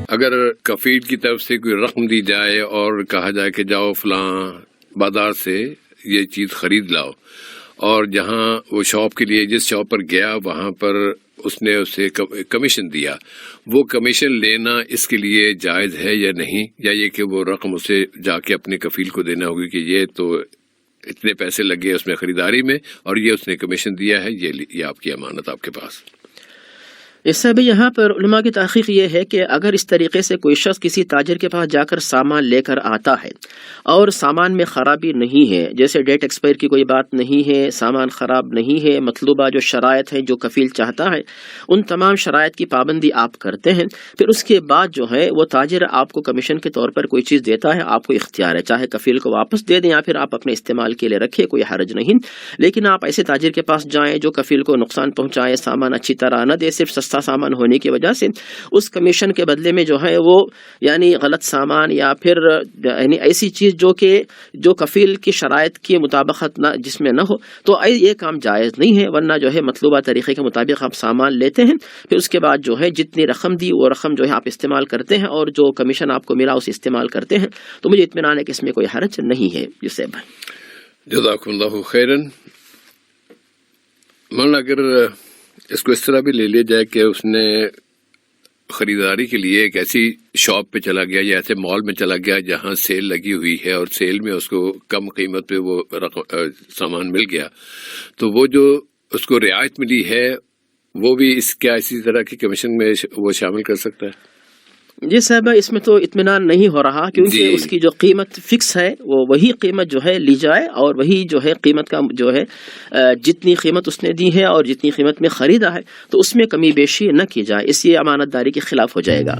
اگر کفیل کی طرف سے کوئی رقم دی جائے اور کہا جائے کہ جاؤ فلاں بازار سے یہ چیز خرید لاؤ، اور جہاں وہ شاپ کے لیے جس شاپ پر گیا وہاں پر اس نے اسے کمیشن دیا، وہ کمیشن لینا اس کے لیے جائز ہے یا نہیں، یا یہ کہ وہ رقم اسے جا کے اپنے کفیل کو دینا ہوگی کہ یہ تو اتنے پیسے لگے اس میں خریداری میں اور یہ اس نے کمیشن دیا ہے، یہ آپ کی امانت آپ کے پاس۔ اس سے بھی یہاں پر علماء کی تحقیق یہ ہے کہ اگر اس طریقے سے کوئی شخص کسی تاجر کے پاس جا کر سامان لے کر آتا ہے اور سامان میں خرابی نہیں ہے، جیسے ڈیٹ ایکسپائر کی کوئی بات نہیں ہے، سامان خراب نہیں ہے، مطلوبہ جو شرائط ہیں جو کفیل چاہتا ہے ان تمام شرائط کی پابندی آپ کرتے ہیں، پھر اس کے بعد جو ہے وہ تاجر آپ کو کمیشن کے طور پر کوئی چیز دیتا ہے، آپ کو اختیار ہے، چاہے کفیل کو واپس دے دیں یا پھر آپ اپنے استعمال کے لیے رکھیں، کوئی حرج نہیں، لیکن آپ ایسے تاجر کے پاس جائیں جو کفیل کو نقصان پہنچائے، سامان اچھی طرح نہ دے، صرف سستا سامان ہونے کی وجہ سے اس کمیشن کے بدلے میں جو ہے وہ یعنی غلط سامان یا پھر یعنی ایسی چیز جو کفیل کی شرائط کی مطابقت نہ جس میں نہ ہو، تو یہ کام جائز نہیں ہے، ورنہ جو ہے مطلوبہ طریقے کے مطابق آپ سامان لیتے ہیں، پھر اس کے بعد جو ہے جتنی رقم دی وہ رقم جو ہے آپ استعمال کرتے ہیں اور جو کمیشن آپ کو ملا اسے استعمال کرتے ہیں، تو مجھے اطمینان ہے کہ اس میں کوئی حرج نہیں ہے۔ یوسف بھائی جزاکم اللہ خیرن۔ مولانا اگر اس کو اس طرح بھی لے لیا جائے کہ اس نے خریداری کے لیے ایک ایسی شاپ پہ چلا گیا یا ایسے مال میں چلا گیا جہاں سیل لگی ہوئی ہے اور سیل میں اس کو کم قیمت پہ وہ سامان مل گیا، تو وہ جو اس کو رعایت ملی ہے وہ بھی اسی طرح کی کمیشن میں وہ شامل کر سکتا ہے؟ جی صاحب، اس میں تو اطمینان نہیں ہو رہا، کیونکہ اس کی جو قیمت فکس ہے وہ وہی قیمت جو ہے لی جائے، اور وہی جو ہے قیمت کا جو ہے جتنی قیمت اس نے دی ہے اور جتنی قیمت میں خریدا ہے تو اس میں کمی بیشی نہ کی جائے، اس لیے امانت داری کے خلاف ہو جائے گا۔